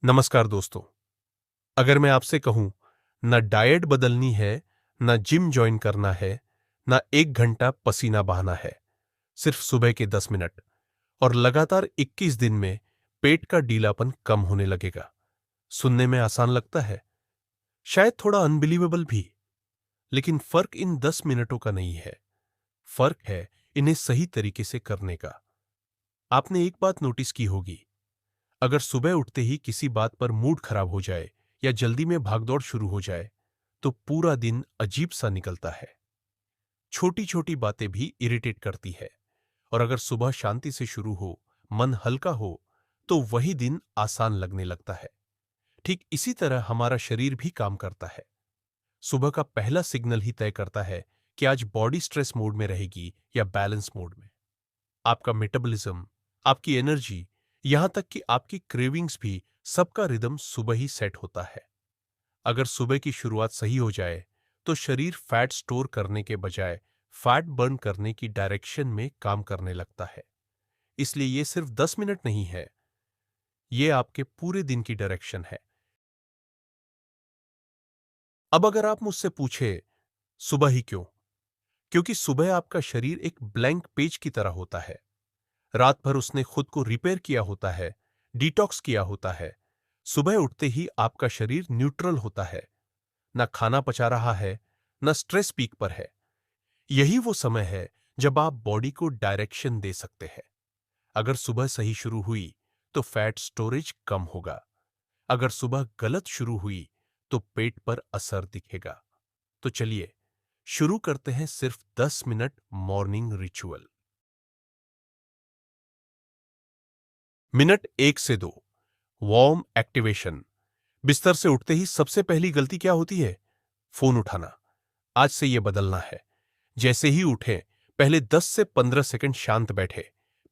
नमस्कार दोस्तों। अगर मैं आपसे कहूं ना डाइट बदलनी है, ना जिम ज्वाइन करना है, ना 1 घंटा पसीना बहाना है, सिर्फ सुबह के 10 मिनट और लगातार 21 दिन में पेट का ढीलापन कम होने लगेगा। सुनने में आसान लगता है, शायद थोड़ा अनबिलीवेबल भी, लेकिन फर्क इन 10 मिनटों का नहीं है। फर्क है इन्हें सही तरीके से करने का। आपने एक बात नोटिस की होगी, अगर सुबह उठते ही किसी बात पर मूड खराब हो जाए या जल्दी में भागदौड़ शुरू हो जाए, तो पूरा दिन अजीब सा निकलता है। छोटी छोटी बातें भी इरिटेट करती है। और अगर सुबह शांति से शुरू हो, मन हल्का हो, तो वही दिन आसान लगने लगता है। ठीक इसी तरह हमारा शरीर भी काम करता है। सुबह का पहला सिग्नल ही तय करता है कि आज बॉडी स्ट्रेस मोड में रहेगी या बैलेंस मोड में। आपका मेटाबॉलिज्म, आपकी एनर्जी, यहां तक कि आपकी क्रेविंग्स भी, सबका रिदम सुबह ही सेट होता है। अगर सुबह की शुरुआत सही हो जाए, तो शरीर फैट स्टोर करने के बजाय फैट बर्न करने की डायरेक्शन में काम करने लगता है। इसलिए ये सिर्फ 10 मिनट नहीं है, ये आपके पूरे दिन की डायरेक्शन है। अब अगर आप मुझसे पूछे, सुबह ही क्यों? क्योंकि सुबह आपका शरीर एक ब्लैंक पेज की तरह होता है। रात भर उसने खुद को रिपेयर किया होता है, डिटॉक्स किया होता है। सुबह उठते ही आपका शरीर न्यूट्रल होता है, ना खाना पचा रहा है, ना स्ट्रेस पीक पर है। यही वो समय है जब आप बॉडी को डायरेक्शन दे सकते हैं। अगर सुबह सही शुरू हुई, तो फैट स्टोरेज कम होगा। अगर सुबह गलत शुरू हुई, तो पेट पर असर दिखेगा। तो चलिए शुरू करते हैं सिर्फ 10 मिनट मॉर्निंग रिचुअल। मिनट 1 से 2, वार्म एक्टिवेशन। बिस्तर से उठते ही सबसे पहली गलती क्या होती है? फोन उठाना। आज से यह बदलना है। जैसे ही उठें, पहले 10 से 15 सेकंड शांत बैठे,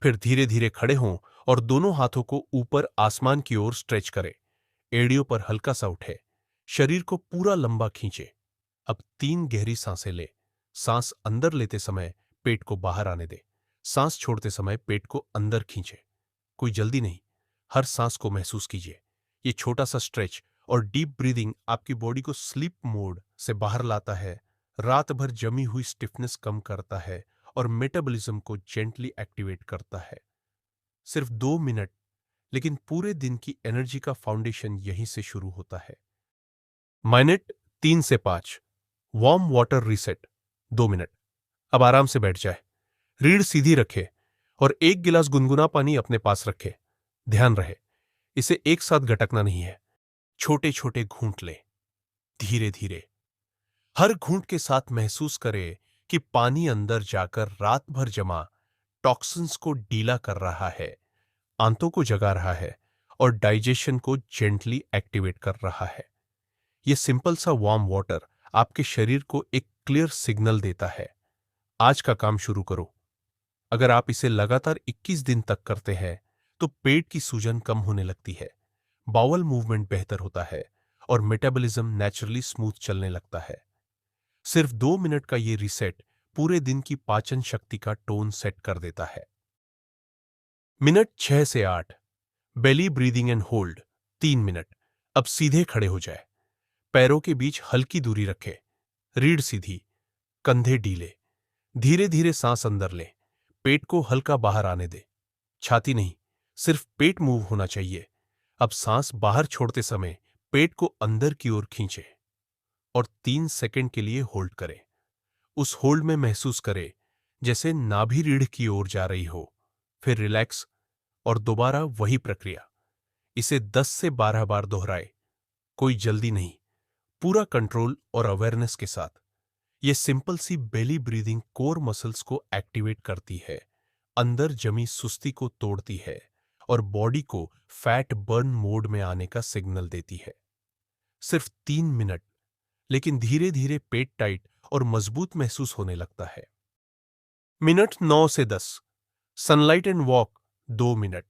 फिर धीरे धीरे खड़े हों और दोनों हाथों को ऊपर आसमान की ओर स्ट्रेच करें। एड़ियों पर हल्का सा उठे, शरीर को पूरा लंबा खींचे। अब 3 गहरी सांसें ले। सांस अंदर लेते समय पेट को बाहर आने दे। सांस छोड़ते समय पेट को अंदर खींचे। कोई जल्दी नहीं, हर सांस को महसूस कीजिए। ये छोटा सा स्ट्रेच और डीप ब्रीदिंग आपकी बॉडी को स्लीप मोड से बाहर लाता है, रात भर जमी हुई स्टिफनेस कम करता है और मेटाबॉलिज्म को जेंटली एक्टिवेट करता है। सिर्फ 2 मिनट, लेकिन पूरे दिन की एनर्जी का फाउंडेशन यहीं से शुरू होता है। मिनट 3 से 5, वार्म वाटर रीसेट। 2 मिनट। अब आराम से बैठ जाए, रीढ़ सीधी रखे और 1 गिलास गुनगुना पानी अपने पास रखे। ध्यान रहे, इसे एक साथ गटकना नहीं है। छोटे छोटे घूंट ले, धीरे धीरे। हर घूंट के साथ महसूस करे कि पानी अंदर जाकर रात भर जमा टॉक्सिन्स को ढीला कर रहा है, आंतों को जगा रहा है और डाइजेशन को जेंटली एक्टिवेट कर रहा है। यह सिंपल सा वार्म वाटर आपके शरीर को एक क्लियर सिग्नल देता है, आज का काम शुरू करो। अगर आप इसे लगातार 21 दिन तक करते हैं, तो पेट की सूजन कम होने लगती है, बाउल मूवमेंट बेहतर होता है और मेटाबॉलिज्म नेचुरली स्मूथ चलने लगता है। सिर्फ 2 मिनट का ये रिसेट पूरे दिन की पाचन शक्ति का टोन सेट कर देता है। मिनट 6 से 8, belly breathing and hold. 3 minute. अब सीधे खड़े हो जाए, पैरों के बीच हल्की दूरी रखे, रीढ़ सीधी, कंधे ढीले। धीरे धीरे सांस अंदर ले, पेट को हल्का बाहर आने दे। छाती नहीं, सिर्फ पेट मूव होना चाहिए। अब सांस बाहर छोड़ते समय पेट को अंदर की ओर खींचे और 3 सेकंड के लिए होल्ड करें। उस होल्ड में महसूस करें जैसे नाभि रीढ़ की ओर जा रही हो। फिर रिलैक्स और दोबारा वही प्रक्रिया। इसे 10 से 12 बार दोहराए। कोई जल्दी नहीं, पूरा कंट्रोल और अवेयरनेस के साथ। यह सिंपल सी बेली ब्रीदिंग कोर मसल्स को एक्टिवेट करती है, अंदर जमी सुस्ती को तोड़ती है और बॉडी को फैट बर्न मोड में आने का सिग्नल देती है। सिर्फ 3 मिनट, लेकिन धीरे धीरे पेट टाइट और मजबूत महसूस होने लगता है। मिनट 9 से 10, सनलाइट एंड वॉक। 2 मिनट।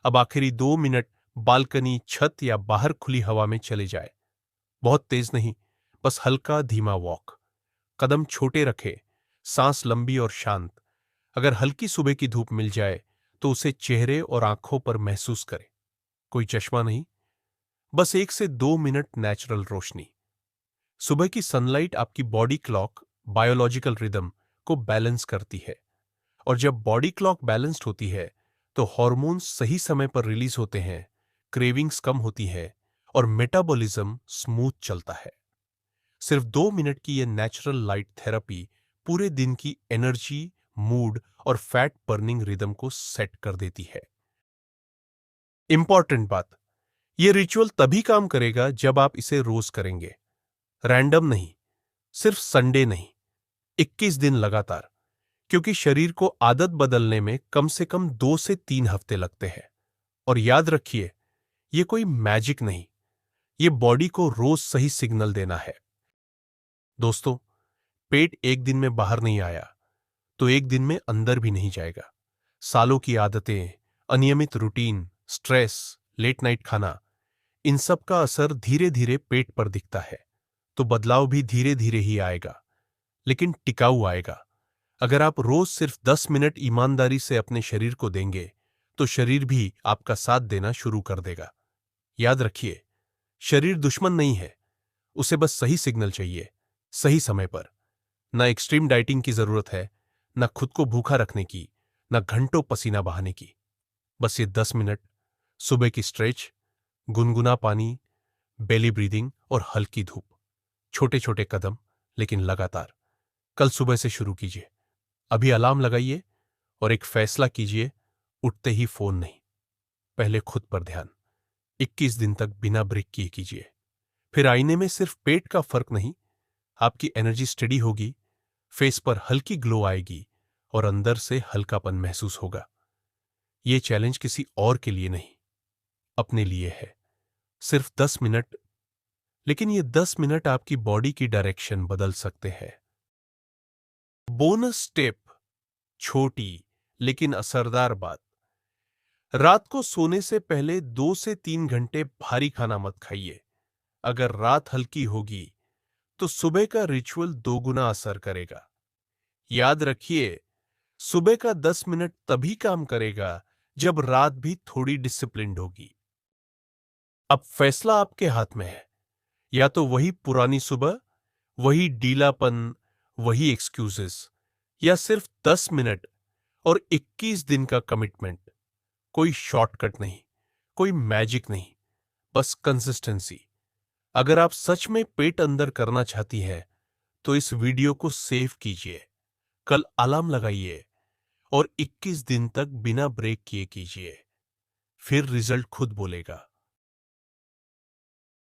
अब आखिरी 2 मिनट बालकनी, छत या बाहर खुली हवा में चले जाए। बहुत तेज नहीं, बस हल्का धीमा वॉक। कदम छोटे रखे, सांस लंबी और शांत। अगर हल्की सुबह की धूप मिल जाए, तो उसे चेहरे और आंखों पर महसूस करें। कोई चश्मा नहीं, बस 1 से 2 मिनट नेचुरल रोशनी। सुबह की सनलाइट आपकी बॉडी क्लॉक, बायोलॉजिकल रिदम को बैलेंस करती है, और जब बॉडी क्लॉक बैलेंस्ड होती है तो हार्मोन्स सही समय पर रिलीज होते हैं, क्रेविंग्स कम होती है और मेटाबॉलिज्म स्मूथ चलता है। सिर्फ 2 मिनट की यह नेचुरल लाइट थेरेपी पूरे दिन की एनर्जी, मूड और फैट बर्निंग रिदम को सेट कर देती है। इंपॉर्टेंट बात, यह रिचुअल तभी काम करेगा जब आप इसे रोज करेंगे, रैंडम नहीं, सिर्फ संडे नहीं, 21 दिन लगातार, क्योंकि शरीर को आदत बदलने में कम से कम 2 से 3 हफ्ते लगते हैं। और याद रखिए, यह कोई मैजिक नहीं, यह बॉडी को रोज सही सिग्नल देना है। दोस्तों, पेट एक दिन में बाहर नहीं आया तो एक दिन में अंदर भी नहीं जाएगा। सालों की आदतें, अनियमित रूटीन, स्ट्रेस, लेट नाइट खाना, इन सब का असर धीरे धीरे पेट पर दिखता है। तो बदलाव भी धीरे धीरे ही आएगा, लेकिन टिकाऊ आएगा। अगर आप रोज सिर्फ 10 मिनट ईमानदारी से अपने शरीर को देंगे तो शरीर भी आपका साथ देना शुरू कर देगा। याद रखिए, शरीर दुश्मन नहीं है, उसे बस सही सिग्नल चाहिए, सही समय पर। ना एक्सट्रीम डाइटिंग की जरूरत है, ना खुद को भूखा रखने की, ना घंटों पसीना बहाने की। बस ये 10 मिनट, सुबह की स्ट्रेच, गुनगुना पानी, बेली ब्रीदिंग और हल्की धूप। छोटे छोटे कदम, लेकिन लगातार। कल सुबह से शुरू कीजिए। अभी अलार्म लगाइए और एक फैसला कीजिए, उठते ही फोन नहीं। पहले खुद पर ध्यान। 21 दिन तक बिना ब्रेक किए कीजिए। फिर आईने में सिर्फ पेट का फर्क नहीं, आपकी एनर्जी स्टेडी होगी, फेस पर हल्की ग्लो आएगी और अंदर से हल्कापन महसूस होगा। यह चैलेंज किसी और के लिए नहीं, अपने लिए है। सिर्फ 10 मिनट, लेकिन ये 10 मिनट आपकी बॉडी की डायरेक्शन बदल सकते हैं। बोनस टिप, छोटी लेकिन असरदार बात। रात को सोने से पहले 2 से 3 घंटे भारी खाना मत खाइए। अगर रात हल्की होगी तो सुबह का रिचुअल दोगुना असर करेगा। याद रखिए, सुबह का 10 मिनट तभी काम करेगा जब रात भी थोड़ी डिसिप्लिन्ड होगी। अब फैसला आपके हाथ में है। या तो वही पुरानी सुबह, वही डीलापन, वही एक्सक्यूजेस, या सिर्फ 10 मिनट और 21 दिन का कमिटमेंट। कोई शॉर्टकट नहीं, कोई मैजिक नहीं, बस कंसिस्टेंसी। अगर आप सच में पेट अंदर करना चाहती हैं तो इस वीडियो को सेव कीजिए, कल अलार्म लगाइए और 21 दिन तक बिना ब्रेक किए कीजिए। फिर रिजल्ट खुद बोलेगा।